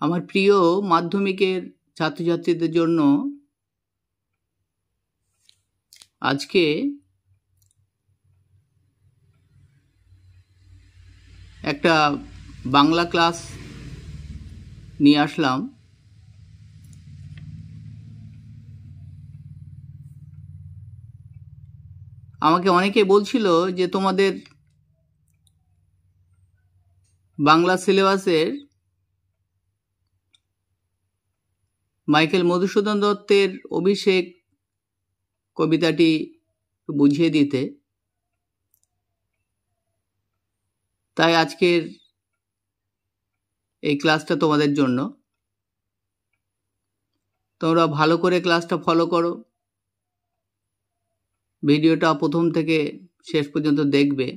আমার প্রিয় মাধ্যমিকের ছাত্রছাত্রীদের জন্য আজকে একটা বাংলা ক্লাস নিয়ে আসলাম। আমাকে অনেকে বলছিল যে তোমাদের বাংলা সিলেবাসের মাইকেল মধুসূদন দত্তের অভিষেক কবিতাটি বুঝিয়ে দিতে, তাই আজকের এই ক্লাসটা তোমাদের জন্য। তোমরা ভালো করে ক্লাসটা ফলো করো, ভিডিওটা প্রথম থেকে শেষ পর্যন্ত দেখবে,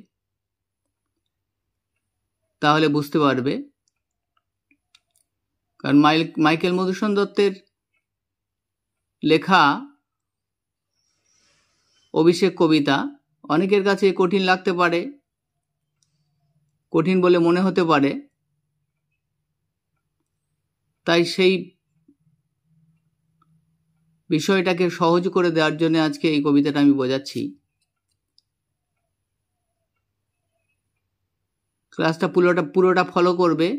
তাহলে বুঝতে পারবে। কারণ মাইকেল মধুসূদন দত্তের লেখা অভিষেক কবিতা অনেকের কাছে কঠিন লাগতে পারে, কঠিন বলে মনে হতে পারে, তাই সেই বিষয়টাকে সহজ করে দেওয়ার জন্য আজকে এই কবিতাটা আমি বোঝাচ্ছি। ক্লাসটা পুরোটা ফলো করবে।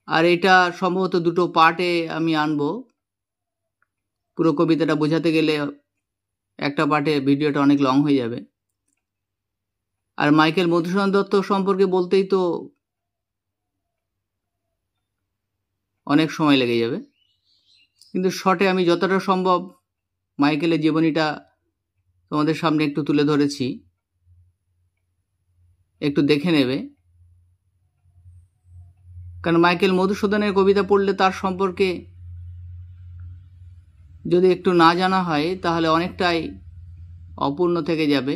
আর এটা সম্ভবত দুটো পার্টে আমি আনবো। পুরো কবিতাটা বোঝাতে গেলে একটা পার্টে ভিডিওটা অনেক লং হয়ে যাবে। আর মাইকেল মধুসূদন দত্ত সম্পর্কে বলতেই তো অনেক সময় লেগে যাবে, কিন্তু শর্টে আমি যতটা সম্ভব মাইকেলের জীবনীটা তোমাদের সামনে একটু তুলে ধরেছি, একটু দেখে নেবে। কারণ মাইকেল মধুসূদনের কবিতা পড়লে তার সম্পর্কে যদি একটু না জানা হয় তাহলে অনেকটাই অপূর্ণ থেকে যাবে।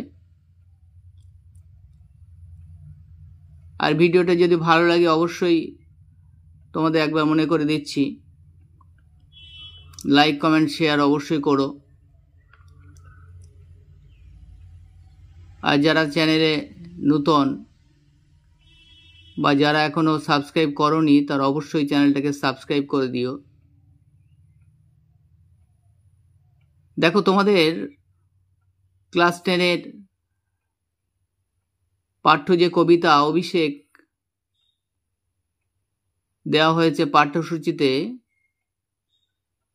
আর ভিডিওটা যদি ভালো লাগে অবশ্যই তোমাদের একবার মনে করে দিচ্ছি, লাইক কমেন্ট শেয়ার অবশ্যই করো। আর যারা চ্যানেলে নতুন বা যারা এখনো সাবস্ক্রাইব করোনি তারা অবশ্যই চ্যানেলটাকে সাবস্ক্রাইব করে দিও। দেখো, তোমাদের ক্লাস 10-এর পাঠ্য যে কবিতা অভিষেক দেওয়া হয়েছে পাঠ্যসূচিতে,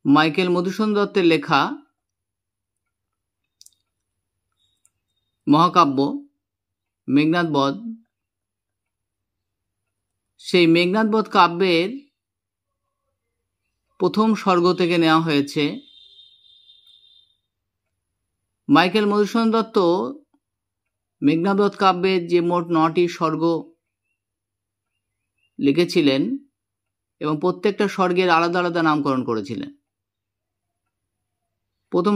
মাইকেল মধুসূদন দত্তের লেখা মহাকাব্য মেঘনাদ বধ। সেই মেঘনাদ বধ কাব্যের প্রথম সর্গ থেকে নেওয়া হয়েছে। মাইকেল মধুসূদন দত্ত মেঘনাদ বধ কাব্যের যে মোট 9টি সর্গ লিখেছিলেন এবং প্রত্যেকটা স্বর্গের আলাদা আলাদা নামকরণ করেছিলেন। প্রথম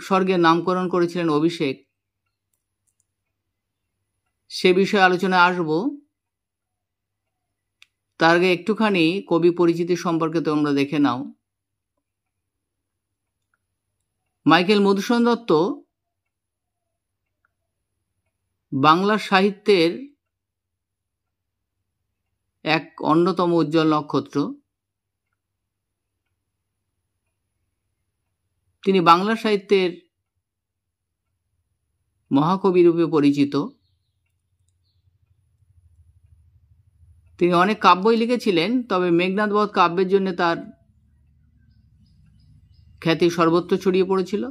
স্বর্গের নামকরণ করেছিলেন অভিষেক। সে বিষয়ে আলোচনায় আসব। তার আগে একটুখানি কবি পরিচিতি সম্পর্কে তোমরা দেখে নাও। মাইকেল মধুসূদন দত্ত বাংলা সাহিত্যের এক অন্যতম উজ্জ্বল নক্ষত্র। তিনি বাংলা সাহিত্যের মহাকবি রূপে পরিচিত। তিনি অনেক কাব্যই লিখেছিলেন, তবে মেঘনাদ বধ কাব্যের জন্য তার খ্যাতি সর্বত্র ছড়িয়ে পড়েছিল।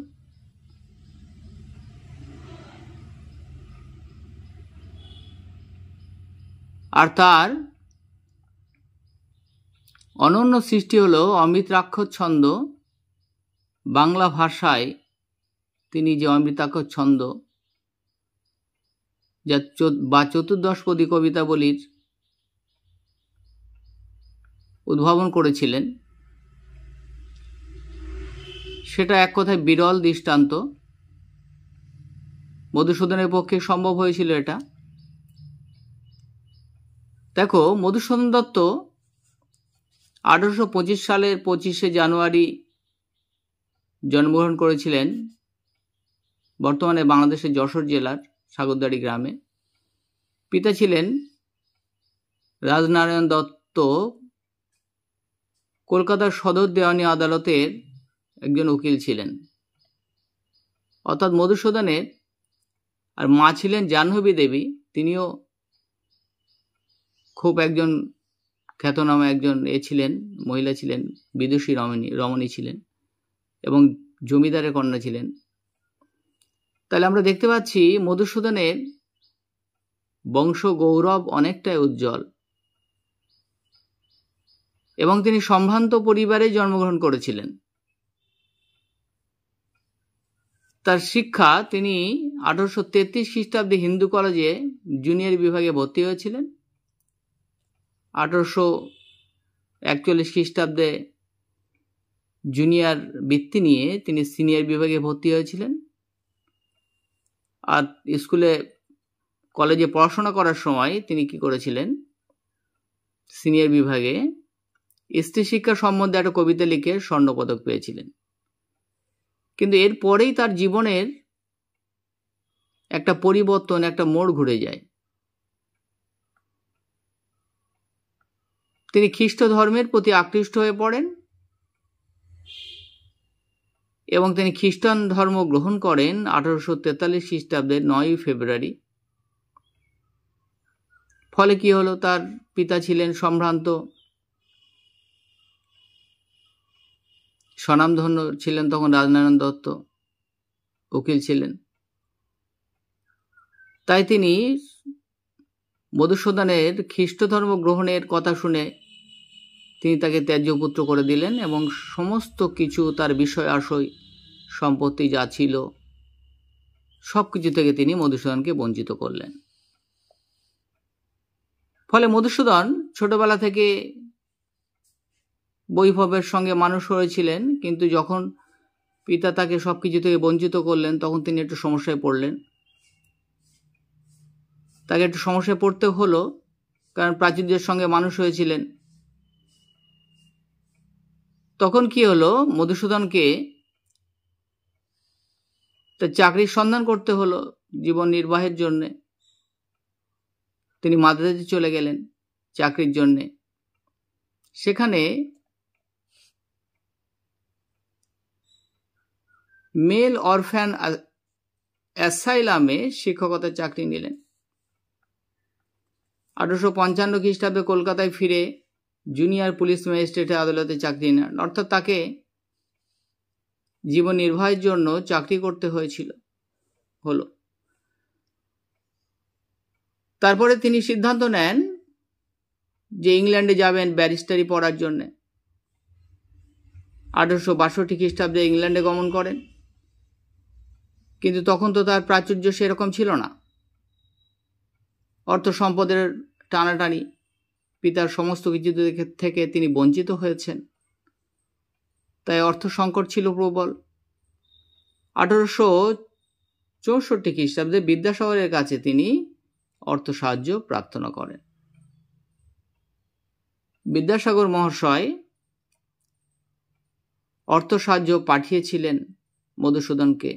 আর তার অনন্য সৃষ্টি হলো অমৃতাক্ষর ছন্দ। বাংলা ভাষায় তিনি যে অমৃতাক্ষর ছন্দ বা চতুর্দশপদী কবিতাবলীর উদ্ভাবন করেছিলেন, সেটা এক কথায় বিরল দৃষ্টান্ত। মধুসূদনের পক্ষে সম্ভব হয়েছিল এটা। দেখো, মধুসূদন দত্ত 1825 সালের 25শে জানুয়ারি জন্মগ্রহণ করেছিলেন বর্তমানে বাংলাদেশের যশোর জেলার সাগরদাড়ি গ্রামে। পিতা ছিলেন রাজনারায়ণ দত্ত কলকাতার সদর দেওয়ানি আদালতের একজন উকিল ছিলেন। অর্থাৎ মধুসূদনের আর মা ছিলেন জাহ্নবী দেবী, তিনিও খুব একজন খ্যাতনামা একজন ছিলেন, মহিলা ছিলেন, বিদুষী রমণী ছিলেন এবং জমিদারের কন্যা ছিলেন। তাহলে আমরা দেখতে পাচ্ছি মধুসূদনের বংশ গৌরব অনেকটাই উজ্জ্বল এবং তিনি সম্ভ্রান্ত পরিবারে জন্মগ্রহণ করেছিলেন। তার শিক্ষা, তিনি 1833 খ্রিস্টাব্দে হিন্দু কলেজে জুনিয়র বিভাগে ভর্তি হয়েছিলেন। 1841 খ্রিস্টাব্দে জুনিয়র বৃত্তি নিয়ে তিনি সিনিয়র বিভাগে ভর্তি হয়েছিলেন। আর কলেজে পড়াশোনা করার সময় তিনি কি করেছিলেন, সিনিয়র বিভাগে স্ত্রী শিক্ষা সম্বন্ধে একটা কবিতা লিখে স্বর্ণপদক পেয়েছিলেন। কিন্তু এরপরেই তার জীবনের একটা পরিবর্তন, একটা মোড় ঘুরে যায়। তিনি খ্রিস্ট ধর্মের প্রতি আকৃষ্ট হয়ে পড়েন এবং তিনি খ্রিস্টান ধর্ম গ্রহণ করেন 1843 খ্রিস্টাব্দের 9 ফেব্রুয়ারি। ফলে কি হলো, তার পিতা ছিলেন সম্ভ্রান্ত, স্বনামধন্য ছিলেন তখন রাজনারায়ণ দত্ত, উকিল ছিলেন। তাই তিনি মধুসূদনের খ্রিস্ট ধর্ম গ্রহণের কথা শুনে তিনি তাকে ত্যায্যপুত্র করে দিলেন এবং সমস্ত কিছু, তার বিষয় আশয় সম্পত্তি যা ছিল সবকিছু থেকে তিনি মধুসূদনকে বঞ্চিত করলেন। ফলে মধুসূদন ছোটবেলা থেকে বৈভবের সঙ্গে মানুষ হয়েছিলেন, কিন্তু যখন পিতা তাকে সবকিছু থেকে বঞ্চিত করলেন তখন তিনি একটু সমস্যায় পড়লেন। তাকে একটু সমস্যায় পড়তে হলো, কারণ প্রাচুর্যের সঙ্গে মানুষ হয়েছিলেন। তখন কি হলো, মধুসূদনকে তার চাকরির সন্ধান করতে হলো জীবন নির্বাহের জন্যে। তিনি মাদ্রাজে চলে গেলেন চাকরির জন্যে। সেখানে মেল অরফ্যান অ্যাসাইলামে শিক্ষকতার চাকরি নিলেন। 1855 খ্রিস্টাব্দে কলকাতায় ফিরে জুনিয়র পুলিশ ম্যাজিস্ট্রেটের আদালতে চাকরি নেন। অর্থাৎ তাকে জীবন নির্বাহের জন্য চাকরি করতে হলো। তারপরে তিনি সিদ্ধান্ত নেন যে ইংল্যান্ডে যাবেন ব্যারিস্টারি পড়ার জন্য। 1862 খ্রিস্টাব্দে ইংল্যান্ডে গমন করেন, কিন্তু তখন তো তার প্রাচুর্য সেরকম ছিল না। অর্থ সম্পদের টানাটানি, পিতার সমস্ত কিছু থেকে তিনি বঞ্চিত হয়েছেন, তাই অর্থ সংকট ছিল প্রবল। 1864 খ্রিস্টাব্দে বিদ্যাসাগরের কাছে তিনি অর্থ সাহায্য প্রার্থনা করেন। বিদ্যাসাগর মহাশয় অর্থ সাহায্য পাঠিয়েছিলেন মধুসূদনকে।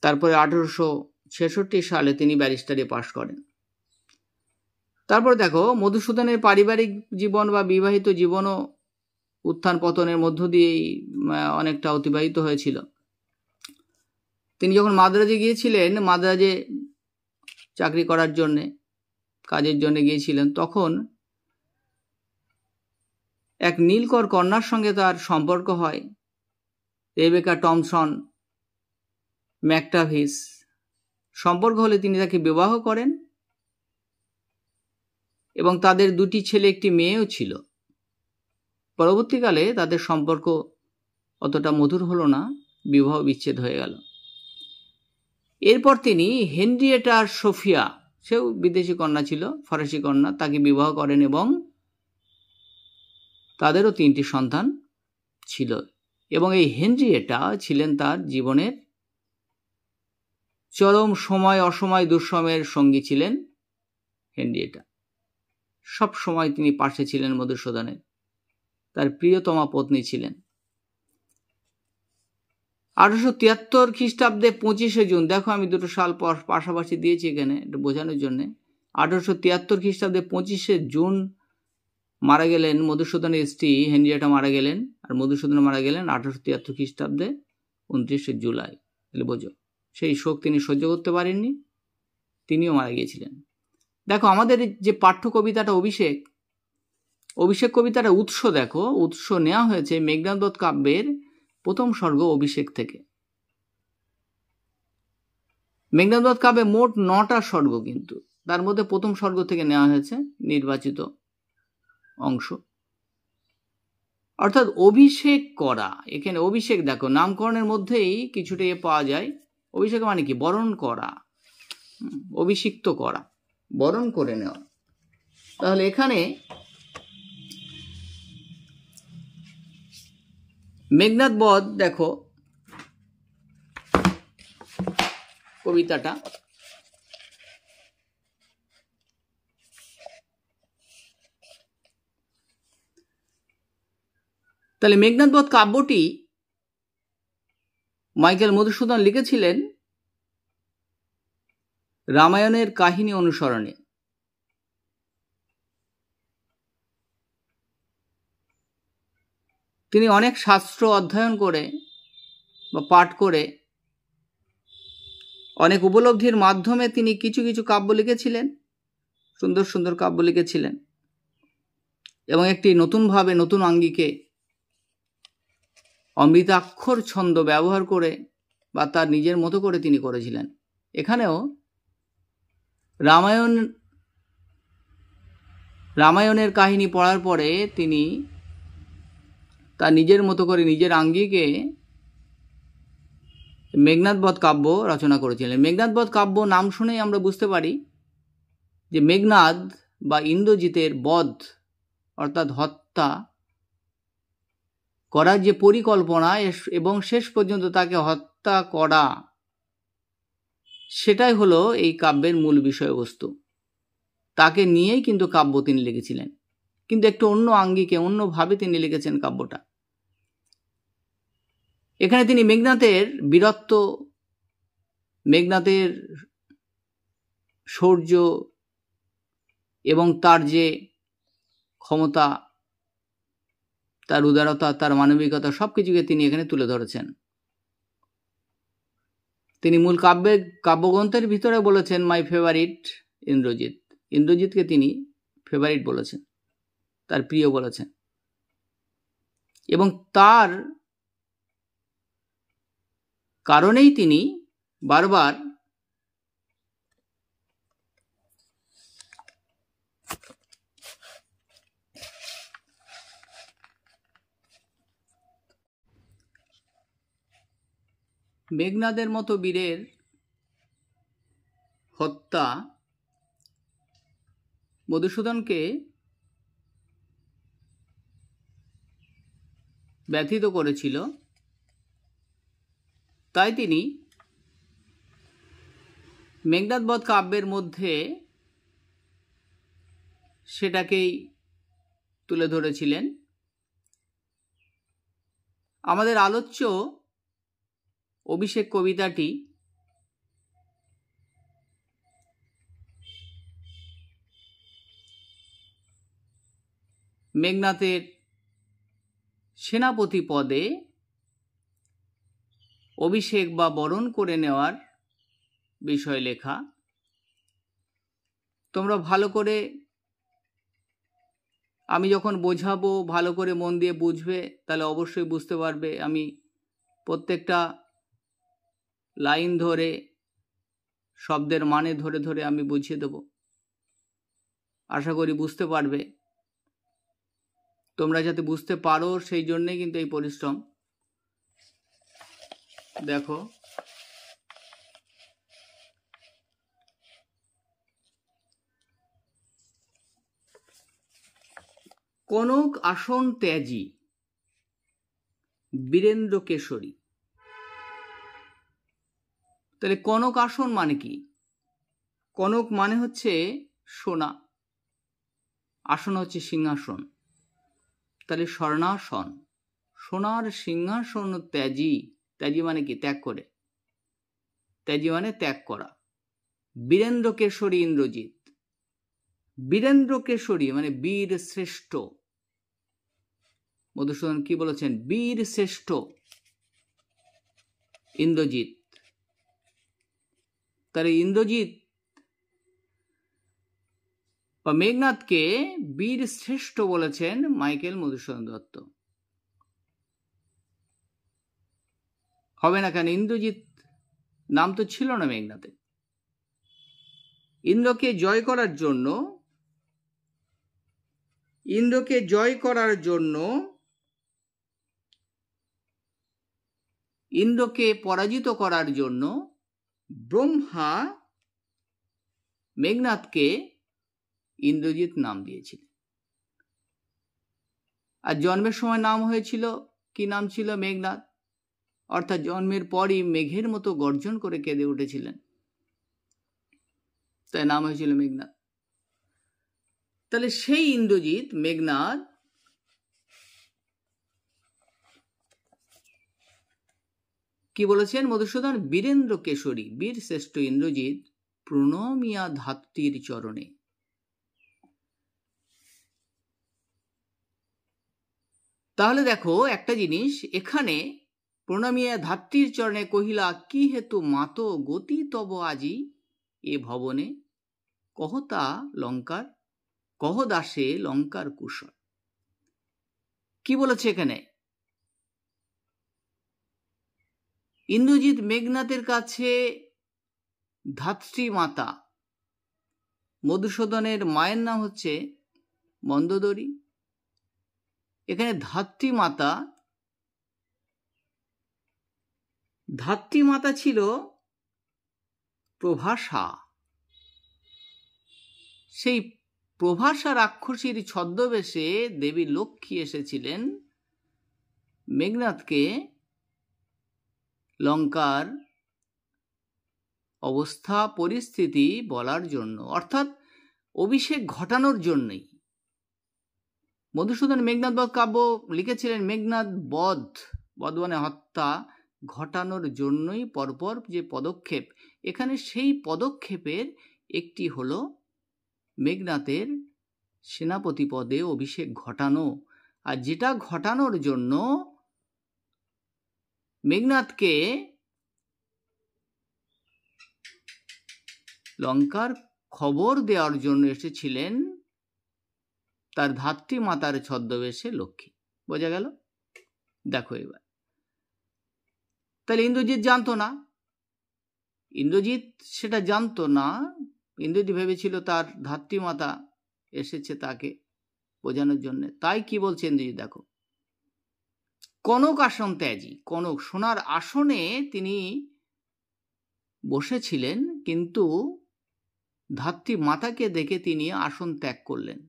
তারপরে 1866 সালে তিনি ব্যারিস্টারি পাশ করেন। তারপর দেখো, মধুসূদনের পারিবারিক জীবন বা বিবাহিত জীবনও উত্থান পতনের মধ্য দিয়েই অনেকটা অতিবাহিত হয়েছিল। তিনি যখন মাদ্রাজে গিয়েছিলেন, মাদ্রাজে চাকরি করার জন্যে, কাজের জন্য গিয়েছিলেন, তখন এক নীলকর কন্যার সঙ্গে তার সম্পর্ক হয়, রেবেকা টমসন ম্যাকটাভিস। সম্পর্ক হলে তিনি তাকে বিবাহ করেন এবং তাদের 2টি ছেলে, একটি মেয়েও ছিল। পরবর্তীকালে তাদের সম্পর্ক অতটা মধুর হলো না, বিবাহ বিচ্ছেদ হয়ে গেল। এরপর তিনি হেনরিয়েটা সোফিয়া, সেও বিদেশি কন্যা ছিল, ফরাসি কন্যা, তাকে বিবাহ করেন এবং তাদেরও 3টি সন্তান ছিল। এবং এই হেনরিয়েটা ছিলেন তার জীবনের চরম সময় অসময় দুঃসময়ের সঙ্গী ছিলেন। হেনরিয়েটা সব সময় তিনি পাশে ছিলেন মধুসূদনের, তার প্রিয়তমা পত্নী ছিলেন। 1873 খ্রিস্টাব্দে 25শে জুন, দেখো আমি দুটো সাল পাশাপাশি দিয়েছি এখানে একটু বোঝানোর জন্য। 1873 খ্রিস্টাব্দে 25শে জুন মারা গেলেন মধুসূদনের স্ত্রী হেনরিয়েটা মারা গেলেন, আর মধুসূদন মারা গেলেন 1873 খ্রিস্টাব্দে 29শে জুলাই। তাহলে বোঝো, সেই শোক তিনি সহ্য করতে পারেননি, তিনিও মারা গিয়েছিলেন। দেখো আমাদের যে পাঠ্য কবিতাটা অভিষেক, অভিষেক কবিতাটা উৎস দেখো, উৎস নেওয়া হয়েছে মেঘনাদ বধ কাব্যের প্রথম সর্গ অভিষেক থেকে। মেঘনাদ বধ কাব্যে মোট 9টা সর্গ, কিন্তু তার মধ্যে প্রথম সর্গ থেকে নেওয়া হয়েছে নির্বাচিত অংশ, অর্থাৎ অভিষেক করা। এখানে অভিষেক দেখো নামকরণের মধ্যেই কিছুটা পাওয়া যায়। অভিষেক মানে কি? বরণ করা, অভিষিক্ত করা, বরণ করে নেওয়া। তাহলে এখানে মেঘনাদ বধ দেখো কবিতাটা, তাহলে মেঘনাদ বধ কাব্যটি মাইকেল মধুসূদন লিখেছিলেন রামায়ণের কাহিনী অনুসরণে। তিনি অনেক শাস্ত্র অধ্যয়ন করে বা পাঠ করে অনেক উপলব্ধির মাধ্যমে তিনি কিছু কিছু কাব্য লিখেছিলেন, সুন্দর সুন্দর কাব্য লিখেছিলেন, এবং একটি নতুনভাবে নতুন আঙ্গিকে অমৃতাক্ষর ছন্দ ব্যবহার করে বা তার নিজের মতো করে তিনি করেছিলেন। এখানেও রামায়ণের কাহিনী পড়ার পরে তিনি তার নিজের মতো করে নিজের আঙ্গিকে মেঘনাদ বধ কাব্য রচনা করেছিলেন। মেঘনাদ বধ কাব্য নাম শুনেই আমরা বুঝতে পারি যে মেঘনাদ বা ইন্দ্রজিতের বধ অর্থাৎ হত্যা করার যে পরিকল্পনা এবং শেষ পর্যন্ত তাকে হত্যা করা, সেটাই হলো এই কাব্যের মূল বিষয়বস্তু। তাকে নিয়েই কিন্তু কাব্য তিনি লিখেছিলেন, কিন্তু একটু অন্য আঙ্গিকে অন্যভাবে তিনি লিখেছেন কাব্যটা। এখানে তিনি মেঘনাদের বীরত্ব, মেঘনাদের শৌর্য এবং তার যে ক্ষমতা, তার উদারতা, তার মানবিকতা, সবকিছুকে তিনি এখানে তুলে ধরেছেন। তিনি মূল কাব্যগ্রন্থের ভিতরে বলেছেন মাই ফেভারিট ইন্দ্রজিৎ। ইন্দ্রজিৎকে তিনি ফেভারিট বলেছেন, তার প্রিয় বলেছেন, এবং তার কারণেই তিনি বারবার মেঘনাদের মতো বীরের হত্যা মধুসূদনকে ব্যথিত করেছিল, তাই তিনি মেঘনাদ বধ কাব্যের মধ্যে সেটাকেই তুলে ধরেছিলেন। আমাদের আলোচ্য অভিষেক কবিতাটি মেঘনাদের সেনাপতি পদে অভিষেক বা বরণ করে নেওয়ার বিষয় লেখা। তোমরা ভালো করে, আমি যখন বোঝাবো ভালো করে মন দিয়ে বুঝবে, তাহলে অবশ্যই বুঝতে পারবে। আমি প্রত্যেকটা লাইন ধরে শব্দের মানে ধরে ধরে আমি বুঝিয়ে দেব, আশা করি বুঝতে পারবে। তোমরা যাতে বুঝতে পারো সেই জন্যই কিন্তু এই পরিশ্রম। দেখো কনক আসন ত্যাজি বীরেন্দ্র কেশরী। তাহলে কনক আসন মানে কি? কনক মানে হচ্ছে সোনা, আসন হচ্ছে সিংহাসন, তাহলে স্বর্ণাসন, সোনার সিংহাসন ত্যাজি। ত্যাজি মানে কি? ত্যাগ করে। ত্যাজি মানে ত্যাগ করা। বীরেন্দ্র কেশরী ইন্দ্রজিৎ, বীরেন্দ্র কেশরী মানে বীর শ্রেষ্ঠ। মধুসূদন কি বলেছেন? বীর শ্রেষ্ঠ ইন্দ্রজিৎ। তাহলে ইন্দ্রজিৎ বা মেঘনাদকে বীর শ্রেষ্ঠ বলেছেন মাইকেল মধুসূদন দত্ত। হবে না কেন? ইন্দ্রজিৎ নাম তো ছিল না মেঘনাদে। ইন্দ্রকে জয় করার জন্য ইন্দ্রকে পরাজিত করার জন্য ব্রহ্মা মেঘনাদকে ইন্দ্রজিৎ নাম দিয়েছিলেন। আর জন্মের সময় নাম হয়েছিল, কি নাম ছিল? মেঘনাদ। অর্থাৎ জন্মের পরই মেঘের মতো গর্জন করে কেঁদে উঠেছিলেন, তাই নাম হয়েছিল মেঘনাদ। তাহলে সেই ইন্দ্রজিৎ মেঘনাদ কি বলেছেন মধুসূদন? বীরেন্দ্র কেশরী বীর শ্রেষ্ঠ ইন্দ্রজিৎ প্রণমিয়া ধাত্রীর চরণে। তাহলে দেখো একটা জিনিস এখানে, প্রণমিয়া ধাত্রীর চরণে কহিলা কি হেতু মাত গতি তব আজি এ ভবনে, কহতা লঙ্কার কহ দাসে লঙ্কার কুশল। কি বলেছে এখানে? ইন্দ্রজিৎ মেঘনাদের কাছে ধাত্রী মাতা, মধুসূদনের মায়ের নাম হচ্ছে মন্দোদরী। এখানে ধাত্রী মাতা ছিল প্রভাসা। সেই প্রভাসা রাক্ষসীর ছদ্মবেশে দেবী লক্ষ্মী এসেছিলেন মেঘনাদকে লঙ্কার অবস্থা পরিস্থিতি বলার জন্য, অর্থাৎ অভিষেক ঘটানোর জন্যই। মধুসূদন মেঘনাদ বধ কাব্য লিখেছিলেন মেঘনাদ বধ মানে হত্যা ঘটানোর জন্যই পরপর যে পদক্ষেপ, এখানে সেই পদক্ষেপের একটি হলো মেঘনাদের সেনাপতি পদে অভিষেক ঘটানো। আর যেটা ঘটানোর জন্য মেঘনাদকে লঙ্কার খবর দেওয়ার জন্য এসেছিলেন তার ধাত্রী মাতার ছদ্মবেশে লক্ষ্মী। বোঝা গেল? দেখো এবার, তাহলে ইন্দ্রজিৎ জানতো না, ইন্দ্রজিৎ ভেবেছিল তার ধাত্রী মাতা এসেছে তাকে বোঝানোর জন্য। তাই কি বলছে ইন্দ্রজিৎ দেখো, কনক আসন ত্যাজি। কনক সোনার আসনে তিনি বসেছিলেন, কিন্তু ধাত্রী মাতাকে দেখে তিনি আসন ত্যাগ করলেন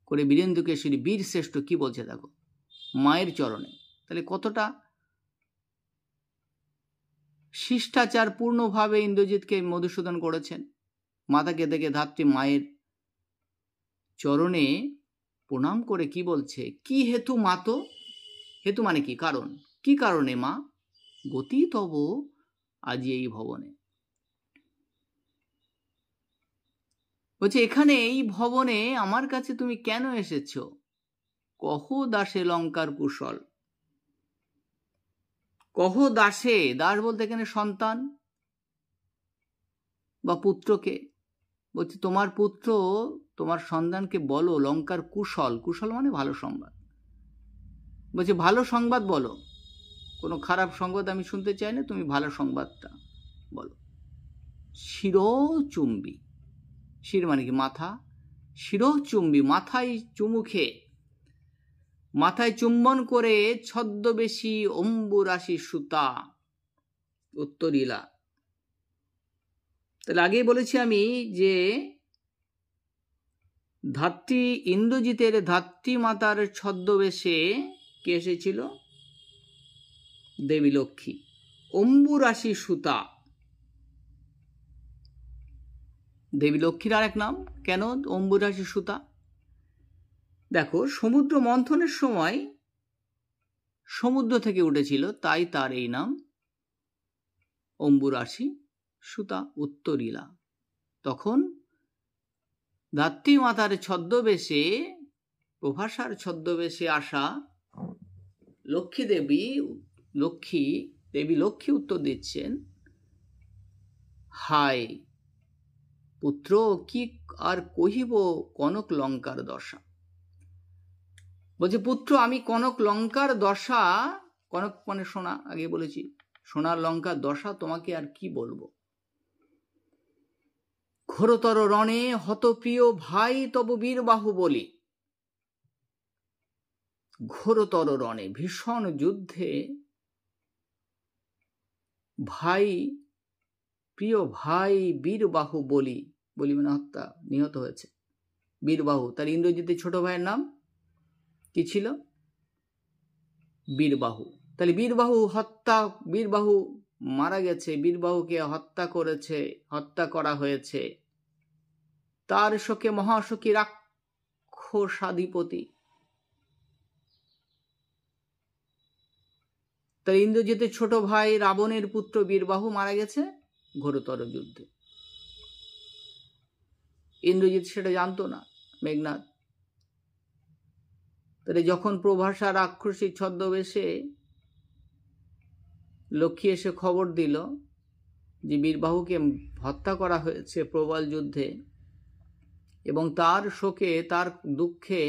করে বীরেন্দ্র কেশরী বীর শ্রেষ্ঠ কি বলছে দেখো, মায়ের চরণে। তাহলে কতটা শিষ্টাচার পূর্ণভাবে ইন্দ্রজিৎকে মধুসূদন করেছেন। মাতাকে দেখে ধাত্রী মায়ের চরণে প্রণাম করে কি বলছে, কি হেতু মাত, হেতু মানে কি কারণ, কি কারণে মা, গতি তব আজি এই ভবনে। বলছে এখানে এই ভবনে আমার কাছে তুমি কেন এসেছ, কহ দাসে লঙ্কার কুশল। কহ দাসে, দাস বলতে এখানে সন্তান বা পুত্রকে বলছে, তোমার পুত্র তোমার সন্তানকে বলো লঙ্কার কুশল। কুশল মানে ভালো সংবাদ। বলছে ভালো সংবাদ বলো, কোনো খারাপ সংবাদ আমি শুনতে চাই না, তুমি ভালো সংবাদটা বলো। শিরোচুম্বী, শির মানে কি মাথা, শিরোচুম্বী মাথায় চুমুখে, মাথায় চুম্বন করে ছদ্মবেশী অম্বুরাশি সুতা উত্তরীলা। তাহলে আগেই বলেছি আমি যে ধাত্রী ইন্দ্রজিতের ধাত্রী মাতার ছদ্মবেশে কে এসেছিল, দেবী লক্ষ্মী। অম্বুরাশি সুতা দেবী লক্ষ্মীর আর এক নাম। কেন অম্বুরাশি সুতা? দেখো সমুদ্র মন্থনের সময় সমুদ্র থেকে উঠেছিল, তাই তার এই নাম অম্বুরাশি সুতা উত্তরীলা। তখন ধাত্রী মাতার ছদ্মবেশে, প্রভাষার ছদ্মবেশে আসা লক্ষ্মী দেবী উত্তর দিচ্ছেন, হায় পুত্র, কি আর কহিব কনক লঙ্কার দশা। বলছে, পুত্র, আমি কনক লঙ্কার দশা, কনক মানে সোনা, আগে বলেছি, সোনার লঙ্কার দশা তোমাকে আর কি বলবো। ঘোরতর রণে হতপ্রিয় ভাই তব বীরবাহু বলি। ঘোরতর রণে, ভীষণ যুদ্ধে ভাই, প্রিয় ভাই বীরবাহু বলি, বলি মানে হত্যা, নিহত হয়েছে। বীরবাহু, তার ইন্দ্রজিতের ছোট ভাইয়ের নাম কি ছিল? বীরবাহু। তাহলে বীরবাহু মারা গেছে, বীরবাহুকে হত্যা করা হয়েছে। তার শোকে মহাশোকী রাক্ষসাধিপতি। তার ইন্দ্রজিতের ছোট ভাই রাবণের পুত্র বীরবাহু মারা গেছে ঘোরতর যুদ্ধে। ইন্দ্রজিৎ সেটা জানতো না, মেঘনাদ। তাহলে যখন প্রভাষা রাক্ষসী ছদ্মবেশে লক্ষ্মী এসে খবর দিল যে বীরবাহুকে হত্যা করা হয়েছে প্রবল যুদ্ধে, এবং তার শোকে, তার দুঃখে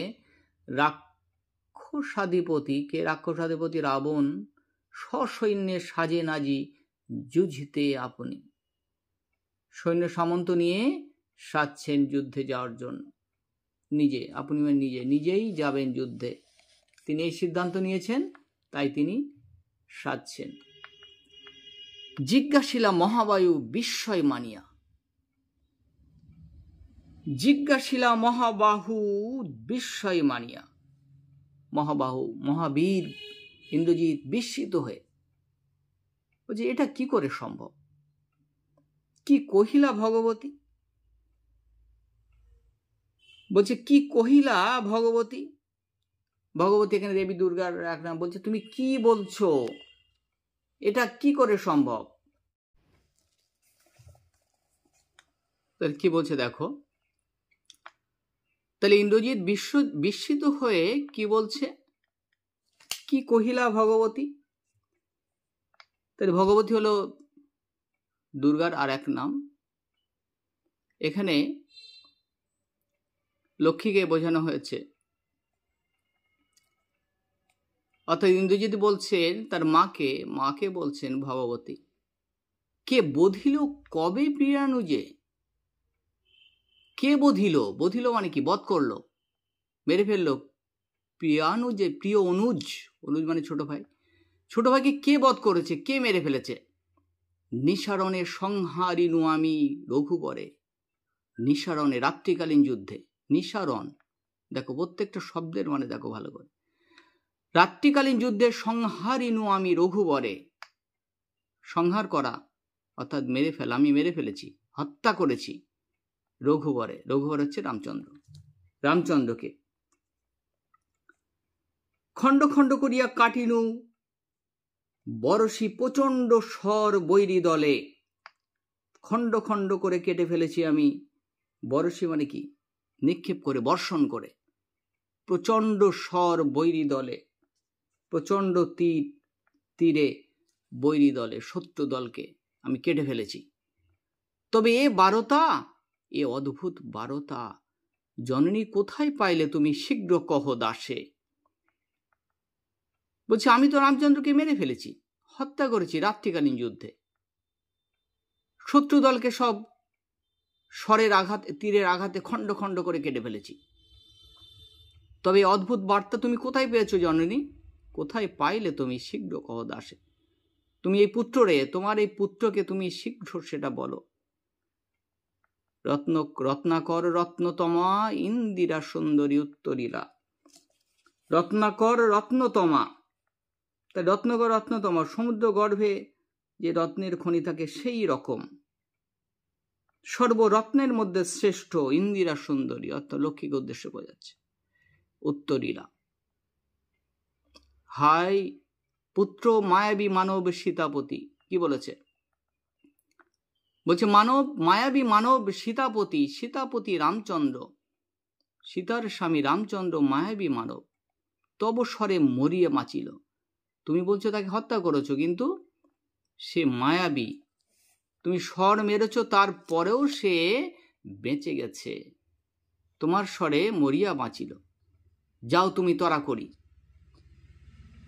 রাক্ষসাধিপতি রাবণ সসৈন্যে সাজে নাজি যুঝতে আপনি। সৈন্য সামন্ত নিয়ে সাজছেন যুদ্ধে যাওয়ার জন্য। আপনি নিজেই যাবেন যুদ্ধে, তিনি এই সিদ্ধান্ত নিয়েছেন, তাই তিনি সাজছেন। জিজ্ঞাসিলা মহাবায়ু বিস্ময় মানিয়া। জিজ্ঞাসিলা মহাবাহু বিস্ময় মানিয়া। মহাবীর ইন্দ্রজিৎ বিস্মিত হয়ে বলছে, এটা কি করে সম্ভব? কি কহিলা ভগবতী? বলছে, কি কহিলা ভগবতী? ভগবতী এখানে দেবী দুর্গার এক নাম। বলছে, তুমি কি বলছো? এটা কি করে সম্ভব? তাহলে কি বলছে দেখো। তাহলে ইন্দ্রজিৎ বিস্মিত হয়ে কি বলছে, কি কহিলা ভগবতী? তাহলে ভগবতী হলো দুর্গার আর এক নাম। এখানে লক্ষ্মীকে বোঝানো হয়েছে। অর্থাৎ ইন্দ্রজিৎ বলছেন তার মাকে বলছেন ভগবতী, কে বধিল কবে প্রিয়ানুজে? কে বধিল মানে কি? বধ করলো, মেরে ফেললো। প্রিয়ানুজে, প্রিয় অনুজ মানে ছোট ভাইকে কে বধ করেছে, কে মেরে ফেলেছে? নিসারণে সংহারিনু আমি রঘুবরে। নিসারণে, রাত্রিকালীন যুদ্ধে। নিসারণ, দেখো প্রত্যেকটা শব্দের মানে দেখো ভালো করে। রাত্রিকালীন যুদ্ধে সংহারিনু আমি রঘুবরে, সংহার করা অর্থাৎ মেরে ফেলা, আমি মেরে ফেলেছি, হত্যা করেছি রঘুবরে। রঘুবর হচ্ছে রামচন্দ্রকে। খণ্ড খণ্ড করিয়া কাটিনু বরশি প্রচণ্ড স্বর বৈরী দলে। খণ্ড খণ্ড করে কেটে ফেলেছি আমি। বরশি মানে কি? নিক্ষেপ করে, বর্ষণ করে। প্রচণ্ড স্বর বৈরী দলে, প্রচণ্ড তীরে বৈরী দলে, শত্রু দলকে আমি কেটে ফেলেছি। তবে এ অদ্ভুত বারতা জননী কোথায় পাইলে তুমি, শীঘ্র কহ দাসে। বলছে, আমি তো রামচন্দ্রকে মেরে ফেলেছি, হত্যা করেছি রাত্রিকালীন যুদ্ধে। শত্রু দলকে সব তীরের আঘাতে খণ্ড খণ্ড করে কেটে ফেলেছি। তবে অদ্ভুত বার্তা তুমি কোথায় পেয়েছো জননী? কোথায় পাইলে তুমি, শীঘ্র কহ দাসে। তুমি তোমার এই পুত্রকে তুমি শীঘ্র সেটা বলো। রত্নাকর রত্নতমা ইন্দিরা সুন্দরী উত্তরীলা। রত্নাকর রত্নতমা, তাই রত্নতমা, সমুদ্র গর্ভে যে রত্নের খনি থাকে সেই রকম। সর্বরত্নের মধ্যে শ্রেষ্ঠ ইন্দিরা সুন্দরী, অর্থাৎ লক্ষ্মীকে উদ্দেশ্য বোঝাচ্ছে। উত্তরীলা, হাই পুত্র মায়াবী মানব সীতাপতি। কি বলেছে? বলছে মানব, মায়াবী মানব সীতাপতি, সীতাপতি রামচন্দ্র, সীতার স্বামী রামচন্দ্র মায়াবী মানব, তব স্বরে মরিয়ে বাঁচিল। তুমি বলছো তাকে হত্যা করেছো, কিন্তু সে মায়াবী, তুমি স্বর মেরেছ, তারপরেও সে বেঁচে গেছে, তোমার স্বরে মরিয়া বাঁচিল। যাও তুমি তরা করি।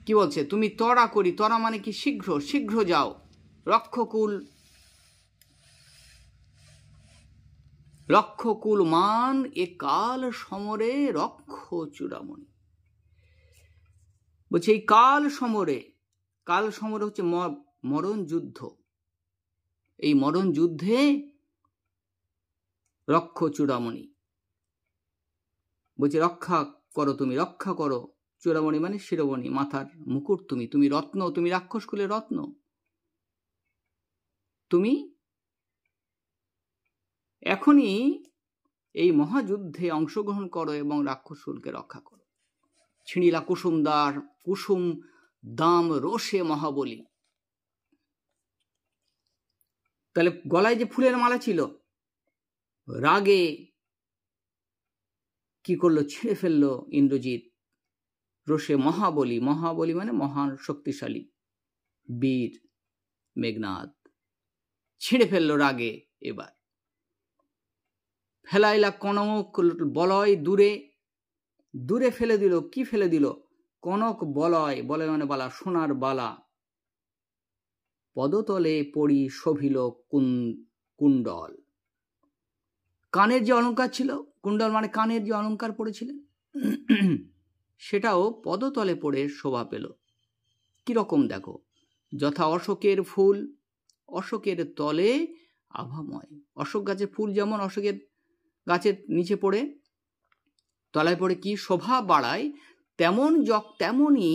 কি বলছে? তুমি তরা করি, তরা মানে কি? শীঘ্র, শীঘ্র যাও। রক্ষকুল, রক্ষকুল মান এ কাল সমরে রক্ষ চূড়ামণি। বলছে এই কাল সমরে, কাল সমরে হচ্ছে মরণ যুদ্ধ, এই মরণ যুদ্ধে রক্ষ চূড়ামণি। বলছে রক্ষা করো, তুমি রক্ষা করো। চূড়ামণি মানে শিরোমণি, মাথার মুকুট। তুমি, তুমি রত্ন, তুমি রাক্ষস কুলের রত্ন, তুমি এখনই এই মহাযুদ্ধে অংশগ্রহণ করো এবং রাক্ষসকুলকে রক্ষা করো। ছিঁড়িলা কুসুমদার, কুসুম দাম রোষে মহাবলী। তাহলে গলায় যে ফুলের মালা ছিল, রাগে কি করলো? ছিঁড়ে ফেললো ইন্দ্রজিৎ। রোষে মহাবলী, মহাবলী মানে মহান শক্তিশালী বীর মেঘনাদ, ছিঁড়ে ফেললো রাগে। এবার ফেলাইলা কনক বলয় দূরে, দূরে ফেলে দিল। কি ফেলে দিল? কনক বলয়, বলয় মানে বালা, সোনার বালা। পদতলে পড়ি শোভিল কুণ্ডল, কানের যে অলঙ্কার ছিল, কুণ্ডল মানে কানের যে অলঙ্কার পড়েছিলেন, সেটাও পদতলে পড়ে শোভা পেল। কিরকম দেখো? যথা অশোকের ফুল, অশোকের তলে আভাময়। অশোক গাছের ফুল যেমন অশোকের গাছের নিচে পড়ে, তলায় পড়ে কি শোভা বাড়ায়, তেমনই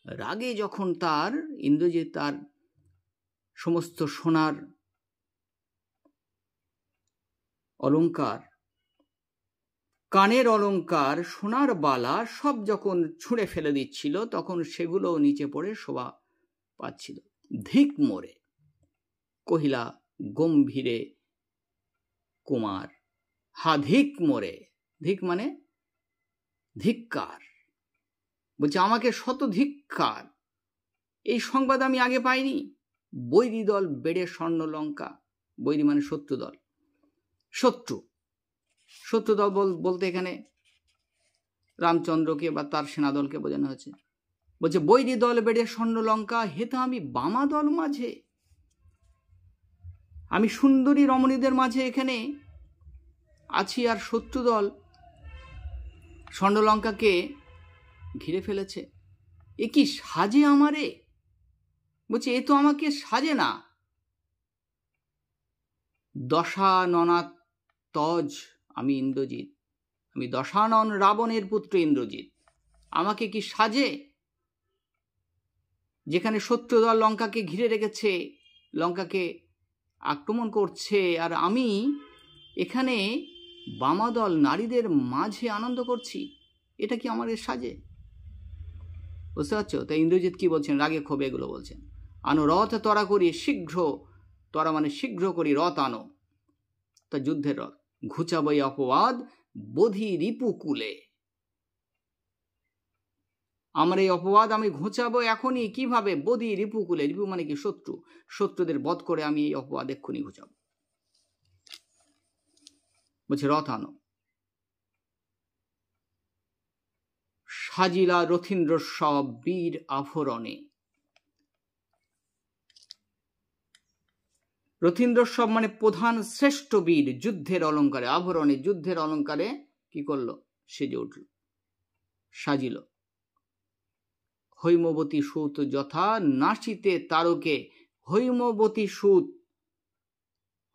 রাগে যখন তার ইন্দ্রজিৎ তার সমস্ত সোনার অলঙ্কার, কানের অলঙ্কার, সোনার বালা সব যখন ছুঁড়ে ফেলে দিচ্ছিল, তখন সেগুলো নিচে পড়ে শোভা পাচ্ছিল। ধিক মোরে কহিলা গম্ভীরে কুমার, হা ধিক মোরে। ধিক মানে ধিক্কার। বলছে আমাকে শত ধিক্কার, এই সংবাদ আমি আগে পাইনি। বৈরী দল বেড়ে স্বর্ণলঙ্কা, বৈরী মানে শত্রু দল, শত্রু, শত্রু দল বলতে এখানে রামচন্দ্রকে বা তার সেনাদলকে বোঝানো হয়েছে। বলছে বৈরী দল বেড়ে স্বর্ণলঙ্কা, হেতা আমি বামা দল মাঝে, আমি সুন্দরী রমণীদের মাঝে এখানে আছি, আর শত্রু দল স্বর্ণলঙ্কাকে ঘিরে ফেলেছে। এ কি সাজে আমারে? বলছে এ তো আমাকে সাজে না। দশাননা তজ আমি ইন্দ্রজিৎ, আমি দশানন রাবণের পুত্র ইন্দ্রজিৎ, আমাকে কি সাজে? যেখানে শত্রুদল লঙ্কাকে ঘিরে রেখেছে, লঙ্কাকে আক্রমণ করছে, আর আমি এখানে বামাদল নারীদের মাঝে আনন্দ করছি, এটা কি আমাদের সাজে? বুঝতে পারছো? তাই ইন্দ্রজিৎ কি বলছেন? রাগে ক্ষোভে এগুলো বলছেন। আনো রথ তরা করি শীঘ্র, তরা মানে শীঘ্র করি, রথ আনো, তা যুদ্ধের রথ। ঘুচাবই অপবাদ বোধি রিপুকুলে, আমার এই অপবাদ আমি ঘুচাবো এখনই। কিভাবে? বোধি রিপুকুলে, রিপু মানে কি? শত্রু, শত্রুদের বধ করে আমি এই অপবাদ এক্ষুনি ঘুচাবো। বলছে রথ আনো। সাজিলা রথীন্দ্র সব বীর আভরণে, রথীন্দ্র সব মানে প্রধান শ্রেষ্ঠ বীর, যুদ্ধের অলঙ্কারে, আভরণে যুদ্ধের অলঙ্কারে কি করলো? সেজে উঠল, সাজিল। হৈমবতী সুত যথা নাসিতে তারকে, হৈমবতী সুত,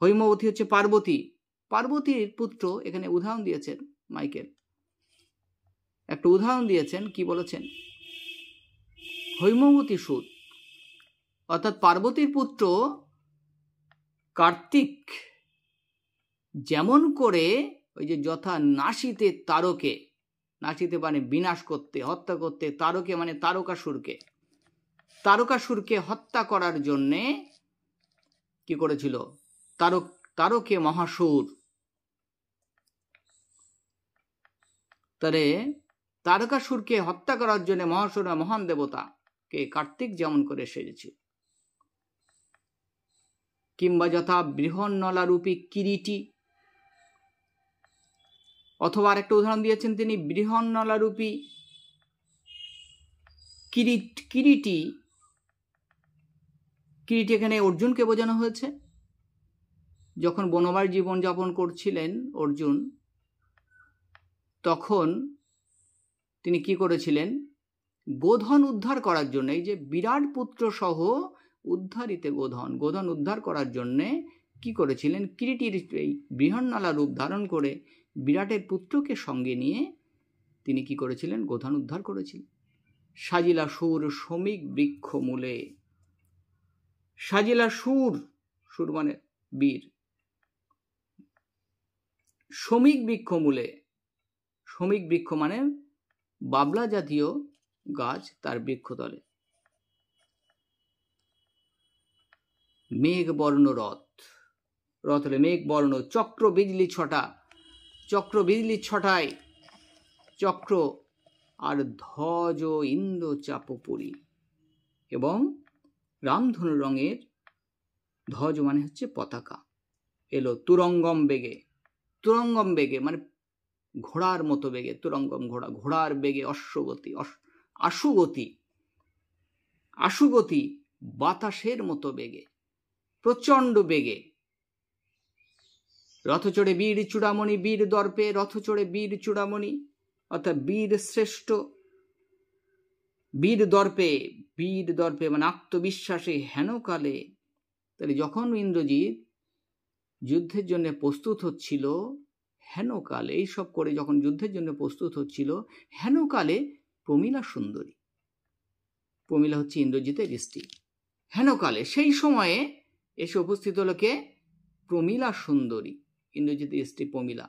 হৈমবতী হচ্ছে পার্বতী, পার্বতীর পুত্র। এখানে উদাহরণ দিয়েছেন মাইকেল, একটা উদাহরণ দিয়েছেন। কি বলেছেন? হৈমবতী সুত অর্থাৎ পার্বতীর পুত্র কার্তিক যেমন করে ওই যে যথা নাসিতে তারকে, নাসিতে মানে বিনাশ করতে, হত্যা করতে, তারকে মানে তারকাসুরকে, তারকাসুরকে হত্যা করার জন্যে কি করেছিল? তারকে মহাসুর। তারে তারকাসুরকে হত্যা করার জন্য মহাসুর মহান দেবতা কে কার্তিক যেমন করে সেজেছে। কিংবা যথা বৃহন্নলারূপী কিরীটি, অথবা আরেকটা উদাহরণ দিয়েছেন তিনি বৃহন্নলারূপী কিরীটি। কিরীটি এখানে অর্জুনকে বোঝানো হয়েছে। যখন বনবাস জীবন যাপন করছিলেন অর্জুন, তখন তিনি কি করেছিলেন? গোধন উদ্ধার করার জন্য, এই যে বিরাট পুত্র সহ উদ্ধারিতে গোধন উদ্ধার করার জন্য কি করেছিলেন? কিরীটির এই বৃহন্নলা রূপ ধারণ করে বিরাটের পুত্রকে সঙ্গে নিয়ে তিনি কি করেছিলেন? গোধন উদ্ধার করেছিলেন। সাজিলা সুর শ্রমিক বৃক্ষ মূলে। সাজিলা সুর, সুর মানে বীর। শ্রমিক বৃক্ষ মূলে, শ্রমিক বৃক্ষ মানে বাবলা জাতীয় গাছ, তার বৃক্ষতলে। মেঘ বর্ণ রথ, রথ হলে মেঘ বর্ণ। চক্র বিজলি ছটা, চক্র বিজলি ছটায় চক্র আর ধ্বজ ইন্দ্র চাপপুরী, এবং রামধনু রঙের ধ্বজ মানে হচ্ছে পতাকা এলো তুরঙ্গম বেগে। তুরঙ্গম বেগে মানে ঘোড়ার মতো বেগে, তুরঙ্গম ঘোড়া, ঘোড়ার বেগে অশ্বগতি, আশুগতি, আশুগতি বাতাসের মতো বেগে, প্রচন্ড বেগে। রথ চড়ে বীর চূড়ামণি, বীর দর্পে রথ চড়ে বীর চূড়ামণি, অর্থাৎ বীর শ্রেষ্ঠ। বীর দর্পে, বীর দর্পে মানে আত্মবিশ্বাসে হেনকালে। তাহলে যখন ইন্দ্রজিৎ যুদ্ধের জন্য প্রস্তুত হচ্ছিল, হেনকালে এইসব করে যখন যুদ্ধের জন্য প্রস্তুত হচ্ছিল, হেনকালে প্রমীলা সুন্দরী, প্রমীলা হচ্ছে ইন্দ্রজিতের স্ত্রী, হেনকালে সেই সময়ে এসে উপস্থিত হলো কে? প্রমীলা সুন্দরী, ইন্দ্রজিতের স্ত্রী প্রমীলা।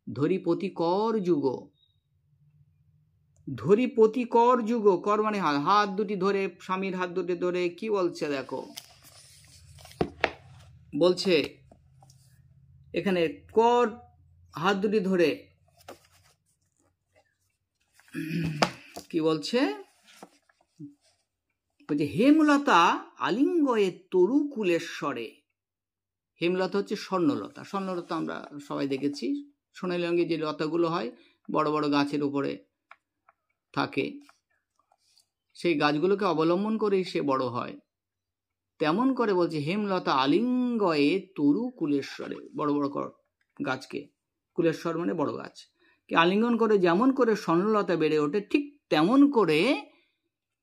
ধরিপতি কর যুগ, ধরিপতি কর যুগ, কর মানে হাত দুটি ধরে, স্বামীর হাত দুটি ধরে কি বলছে দেখো, বলছে এখানে কর হাত দুটি ধরে কি বলছে? বলছে হেমলতা আলিঙ্গয়ে তরু কুলেশ্বরে। হেমলতা হচ্ছে স্বর্ণলতা। স্বর্ণলতা আমরা সবাই দেখেছি, সোনালী রঙের যে লতাগুলো হয় বড় বড় গাছের উপরে থাকে, সেই গাছগুলোকে অবলম্বন করেই সে বড় হয়। তেমন করে বলছে হেমলতা আলিঙ্গয়ে তরু কুলেশ্বরে, বড় বড় গাছকে, কুলেশ্বর মানে বড় গাছ কে আলিঙ্গন করে যেমন করে স্বর্ণলতা বেড়ে ওঠে, ঠিক তেমন করে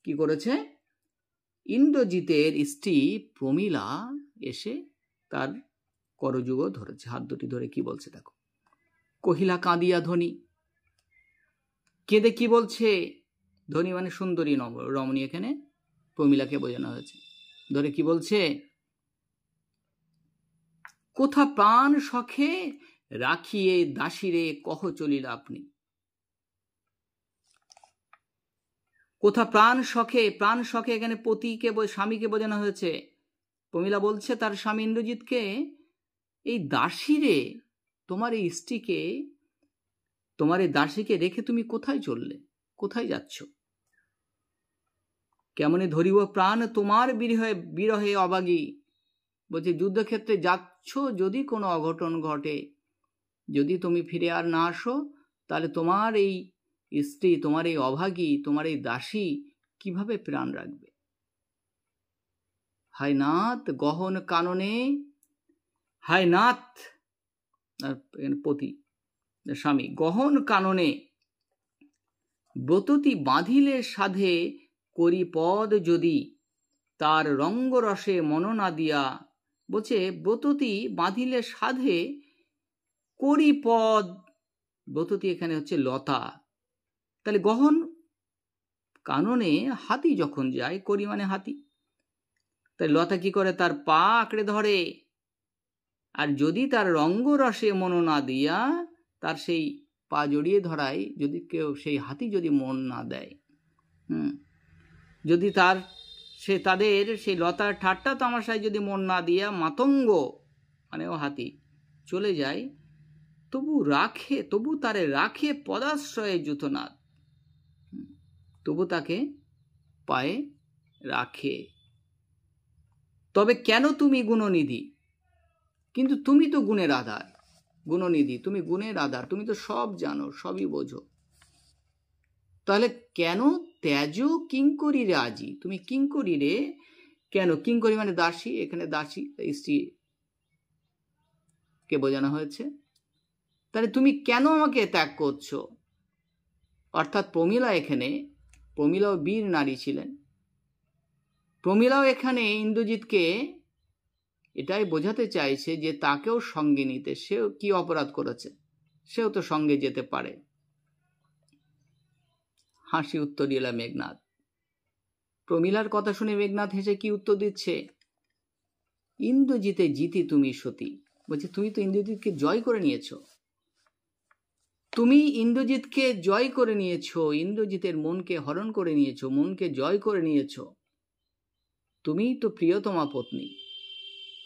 কি করেছে? ইন্দ্রজিতের স্ত্রী প্রমীলা এসে তার করযুগ ধরেছে, হাত দুটি ধরে কি বলছে দেখো। কহিলা কাঁদিয়া ধ্বনি, কেঁদে কি বলছে? ধ্বনি মানে সুন্দরী রমণী, এখানে প্রমীলাকে বোঝানো হয়েছে। ধরে কি বলছে? কোথা প্রাণ শখে রাখিয়ে দাসীরে কহ চলিলা আপনি। কোথা প্রাণ শখে, প্রাণ শখে এখানে পতিকে, স্বামীকে বোঝানো হয়েছে। প্রমীলা বলছে তার স্বামী ইন্দ্রজিৎকে, এই দাসীরে, তোমার এই স্ত্রীকে, তোমার এই দাসীকে রেখে তুমি কোথায় চললে, কোথায় যাচ্ছ? কেমনে ধরিব প্রাণ তোমার বিরহে অবাগী। বলছে যুদ্ধক্ষেত্রে যাচ্ছ, যদি কোনো অঘটন ঘটে, যদি তুমি ফিরে আর না আসো, তাহলে তোমার এই স্ত্রী, তোমার এই অভাগী, তোমার এই দাসী কিভাবে প্রাণ রাখবে? হায় নাথ গহন কাননে, হায় নাথ পতি স্বামী, গহন কাননে ব্রততি বাঁধিলে সাধে করি পদ যদি তার রঙ্গরসে মন না দিয়া। বলছে ব্রততি বাঁধিলে সাধে করি পদ, ব্রততি এখানে হচ্ছে লতা। তাহলে গহন কাননে হাতি যখন যায়, করি মানে হাতি, তাই লতা কি করে? তার পা আঁকড়ে ধরে। আর যদি তার রঙ্গরসে মন না দিয়া, তার সেই পা জড়িয়ে ধরায় যদি কেউ, সেই হাতি যদি মন না দেয়, যদি তার সে তাদের সেই লতার ঠাট্টা তামাশায় যদি মন না দিয়া মাতঙ্গ মানে ও হাতি চলে যায়, তবু তারে রাখে পদাশ্রয়ে জুতনাথ, তবু তাকে পায়ে রাখে। তবে কেন তুমি গুণনিধি, কিন্তু তুমি তো গুণের আধার, গুণনিধি তুমি গুণের আধার, তুমি তো সব জানো, সবই বোঝো, তাহলে কেন ত্যাজ কিঙ্করি রাজি, তুমি কিঙ্করি রে কেন, কিঙ্করি মানে দাসী, এখানে দাসী স্ত্রী কে বোঝানো হয়েছে, তাহলে তুমি কেন আমাকে ত্যাগ করছো। অর্থাৎ প্রমীলা, এখানে প্রমীলাও বীর নারী ছিলেন, প্রমীলাও এখানে ইন্দ্রজিৎকে এটাই বোঝাতে চাইছে যে তাকেও সঙ্গে নিতে, সেও কি অপরাধ করেছে, সেও তো সঙ্গে যেতে পারে। হাসি উত্তর দিল মেঘনাদ। প্রমীলার কথা শুনে মেঘনাদ হেসে কি উত্তর দিচ্ছে, ইন্দ্রজিতে জিতি তুমি সতী, বলছে তুমি তো ইন্দ্রজিৎকে জয় করে নিয়েছো, তুমি ইন্দ্রজিৎকে জয় করে নিয়েছো, ইন্দ্রজিতের মনকে হরণ করে নিয়েছো, মনকে জয় করে নিয়েছো, তুমি তো প্রিয়তমা পত্নী,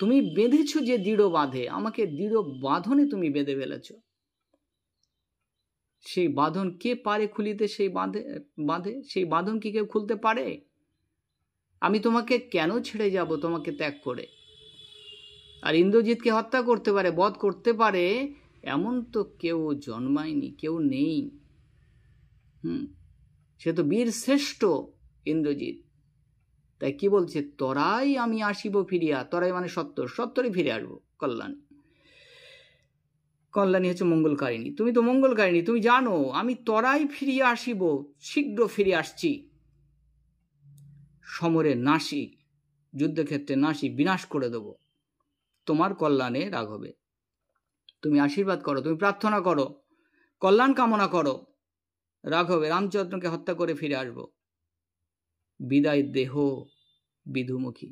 তুমি বেঁধেছো যে দৃঢ় বাঁধে, আমাকে দৃঢ় বাঁধনে তুমি বেঁধে ফেলেছ, সেই বাঁধন কে পারে খুলিতে, সেই বাঁধে সেই বাঁধন কি কেউ খুলতে পারে, আমি তোমাকে কেন ছেড়ে যাব তোমাকে ত্যাগ করে। আর ইন্দ্রজিৎকে হত্যা করতে পারে, বধ করতে পারে এমন তো কেউ জন্মায়নি, কেউ নেই। সে তো বীর শ্রেষ্ঠ ইন্দ্রজিৎ, তাই কি বলছে, তরাই আমি আসিব ফিরিয়া, তরাই মানে সত্তর, সত্তরই ফিরে আসবো। কল্যাণী, কল্যাণী হচ্ছে মঙ্গলকারিণী, তুমি তো মঙ্গলকারিণী, তুমি জানো আমি তরাই ফিরিয়া আসিব, শীঘ্র ফিরে আসছি, সমরে নাশি, যুদ্ধক্ষেত্রে নাশি, বিনাশ করে দেব তোমার কল্যাণে রাঘবে। তুমি আশীর্বাদ করো, তুমি প্রার্থনা করো, কল্যাণ কামনা করো, রাঘবে রামচন্দ্রকে হত্যা করে ফিরে আসব। বিদায় দেহ বিধুমুখী,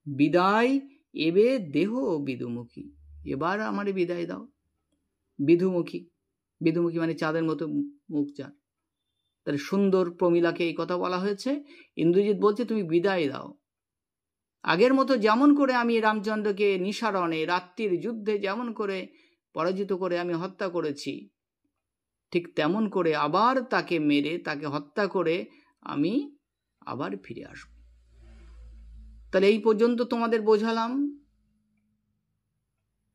বিদায় এবে দেহ বিধুমুখী, এবার আমারে বিদায় দাও। বিধুমুখী, বিধুমুখী মানে চাঁদের মতো মুখ যার, তাহলে সুন্দর প্রমীলাকে এই কথা বলা হয়েছে। ইন্দ্রজিৎ বলছে তুমি বিদায় দাও, আগের মতো যেমন করে আমি রামচন্দ্রকে নিঃসারণে রাত্রির যুদ্ধে যেমন করে পরাজিত করে আমি হত্যা করেছি, ঠিক তেমন করে আবার তাকে মেরে তাকে হত্যা করে আমি আবার ফিরে আসব। তাহলে এই পর্যন্ত তোমাদের বোঝালাম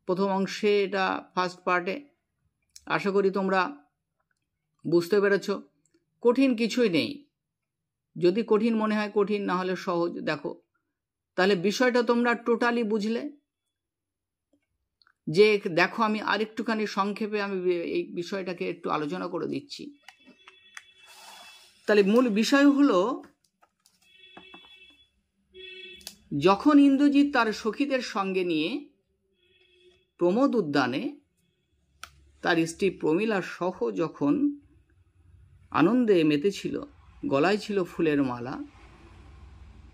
প্রথম অংশে, এটা ফার্স্ট পার্টে। আশা করি তোমরা বুঝতে পেরেছ, কঠিন কিছুই নেই, যদি কঠিন মনে হয় কঠিন, না হলে সহজ দেখো, তাহলে বিষয়টা তোমরা টোটালি বুঝলে। যে দেখো আমি আরেকটুখানি সংক্ষেপে আমি এই বিষয়টাকে একটু আলোচনা করে দিচ্ছি। তাহলে মূল বিষয় হলো, যখন ইন্দ্রজিৎ তার সখীদের সঙ্গে নিয়ে প্রমোদ উদ্যানে তার স্ত্রী প্রমীলা সহ যখন আনন্দে মেতেছিল, গলায় ছিল ফুলের মালা,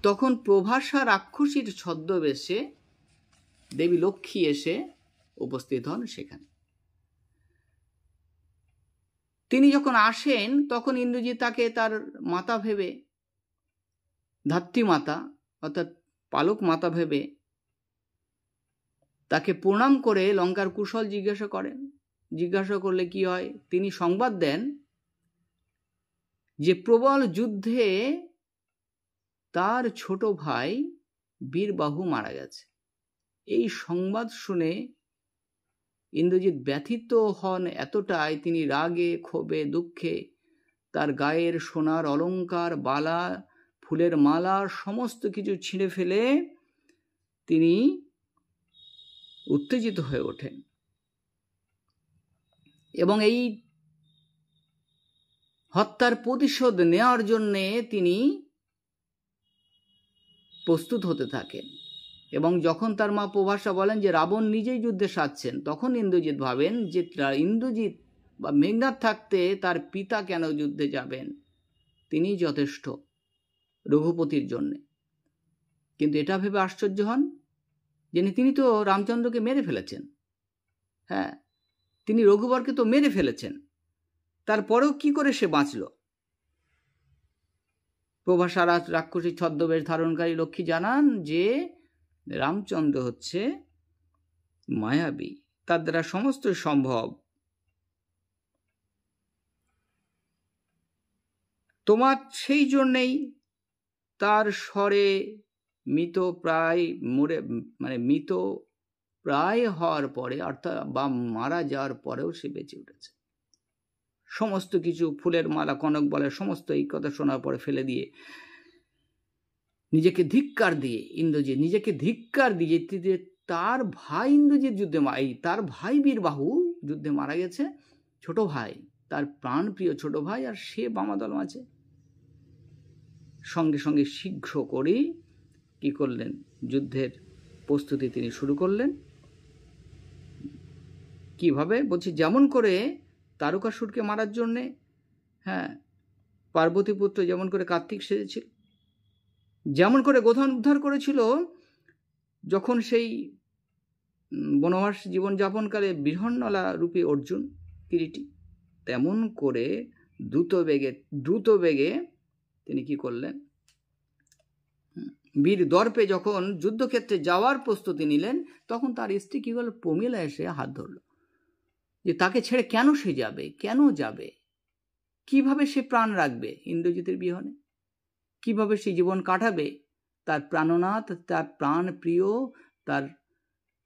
তখন প্রভাসা রাক্ষসীর ছদ্মবেশে দেবী লক্ষ্মী এসে উপস্থিত হন সেখানে। তিনি যখন আসেন তখন ইন্দ্রজিৎ তাকে তার মাতা ভেবে, ধাত্রী মাতা অর্থাৎ পালক মাতা ভেবে তাকে প্রণাম করে লঙ্কার কুশল জিজ্ঞাসা করেন। জিজ্ঞাসা করলে কি হয়, তিনি সংবাদ দেন যে প্রবল যুদ্ধে তার ছোট ভাই বীরবাহু মারা গেছে। এই সংবাদ শুনে ইন্দ্রজিৎ ব্যথিত হন এতটাই, তিনি রাগে ক্ষোভে দুঃখে তার গায়ের সোনার অলঙ্কার, বালা, ফুলের মালা সমস্ত কিছু ছিঁড়ে ফেলে তিনি উত্তেজিত হয়ে ওঠেন এবং এই হত্যার প্রতিশোধ নেওয়ার জন্যে তিনি প্রস্তুত হতে থাকেন। এবং যখন তার মা প্রভাসা বলেন যে রাবণ নিজেই যুদ্ধে সাজছেন, তখন ইন্দ্রজিৎ ভাবেন যে ইন্দ্রজিৎ বা মেঘনাদ থাকতে তার পিতা কেন যুদ্ধে যাবেন, তিনি যথেষ্ট রঘুপতির জন্যে। কিন্তু এটা ভেবে আশ্চর্য হন যে তিনি তো রামচন্দ্রকে মেরে ফেলেছেন, হ্যাঁ তিনি রঘুবরকে তো মেরে ফেলেছেন, তারপরেও কি করে সে বাঁচল। প্রভাষা রাক্ষসী ছদ্মবেশ ধারণকারী লক্ষ্মী জানান যে রামচন্দ্র হচ্ছে মায়াবী, তার দ্বারা সমস্ত সম্ভব। তোমার সেই জন্যেই তার স্বরে মৃত প্রায় মৃত প্রায় হওয়ার পরে, অর্থাৎ বা মারা যাওয়ার পরেও সে বেঁচে উঠেছে। সমস্ত কিছু ফুলের মালা, কনক বলে, সমস্ত এই কথা শোনার পরে ফেলে দিয়ে নিজেকে ধিক্কার দিয়ে ইন্দ্রজিৎ নিজেকে ধিক্কার দিয়ে তার ভাই ইন্দ্রজিৎ যুদ্ধে তার ভাই বীরবাহু যুদ্ধে মারা গেছে, ছোট ভাই, তার প্রাণপ্রিয় ছোট ভাই, আর সে বামাদল মাঝে। সঙ্গে সঙ্গে শীঘ্র করেই কি করলেন, যুদ্ধের প্রস্তুতি তিনি শুরু করলেন। কিভাবে বলছি, যেমন করে তারকাসুরকে মারার জন্যে পার্বতীপুত্র যেমন করে কার্তিক সেজেছিল, যেমন করে গোধন উদ্ধার করেছিল যখন সেই বনবাস জীবনযাপনকালে বৃহন্নলা রূপী অর্জুন কিরীটি, তেমন করে দ্রুত বেগে তিনি কি করলেন, বীর দর্পে যখন যুদ্ধক্ষেত্রে যাওয়ার প্রস্তুতি নিলেন, তখন তার স্ত্রী কি করল, প্রমীলা এসে হাত ধরল যে তাকে ছেড়ে কেন সে যাবে, কেন যাবে, কিভাবে সে প্রাণ রাখবে ইন্দ্রজিতের বিহনে, কিভাবে সে জীবন কাটাবে, তার প্রাণনাথ, তার প্রাণ প্রিয়, তার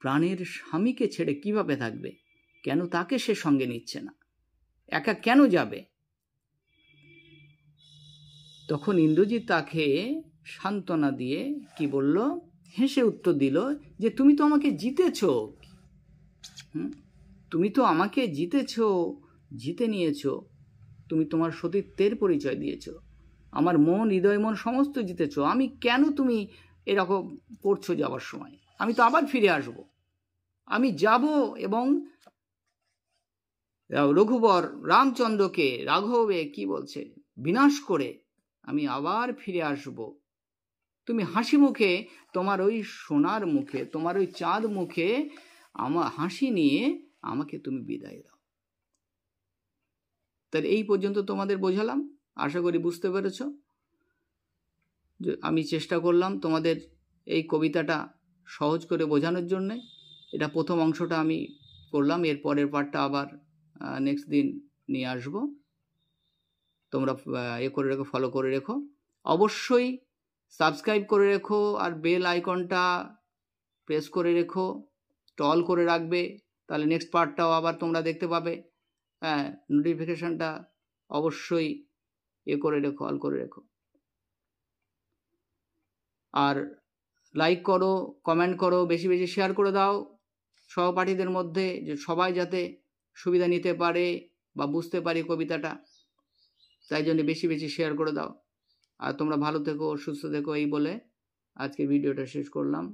প্রাণের স্বামীকে ছেড়ে কিভাবে থাকবে, কেন তাকে সে সঙ্গে নিচ্ছে না, একা কেন যাবে। তখন ইন্দ্রজিৎ তাকে সান্ত্বনা দিয়ে কি বলল, হেসে উত্তর দিল যে তুমি তো আমাকে জিতেছ, তুমি তো আমাকে জিতেছ, জিতে নিয়েছ, তুমি তোমার সতীত্বের পরিচয় দিয়েছ, আমার মন, হৃদয়, মন সমস্ত জিতেছ, আমি কেন তুমি এরকম করছো যাওয়ার সময়, আমি তো আবার ফিরে আসব, আমি যাব এবং রঘুবর রামচন্দ্রকে রাঘবে কি বলছে বিনাশ করে আমি আবার ফিরে আসব, তুমি হাসি মুখে, তোমার ওই সোনার মুখে, তোমার ওই চাঁদ মুখে আমার হাসি নিয়ে আমাকে তুমি বিদায় দাও। তাহলে এই পর্যন্ত তোমাদের বোঝালাম, আশা করি বুঝতে পেরেছ। আমি চেষ্টা করলাম তোমাদের এই কবিতাটা সহজ করে বোঝানোর জন্যে। এটা প্রথম অংশটা আমি করলাম, এর পরের পার্টটা আবার নেক্সট দিন নিয়ে আসব। তোমরা করে রেখো, ফলো করে রেখো, অবশ্যই সাবস্ক্রাইব করে রেখো, আর বেল আইকনটা প্রেস করে রেখো, টল করে রাখবে, তাহলে নেক্সট পার্টটাও আবার তোমরা দেখতে পাবে। নোটিফিকেশনটা অবশ্যই করে রেখো, অল করে রেখো, আর লাইক করো, কমেন্ট করো, বেশি বেশি শেয়ার করে দাও সহপাঠীদের মধ্যে, যে সবাই যাতে সুবিধা নিতে পারে বা বুঝতে পারে কবিতাটা, তাই জন্য বেশি বেশি শেয়ার করে দাও। আর তোমরা ভালো থেকো, সুস্থ থেকো, এই বলে আজকের ভিডিওটা শেষ করলাম।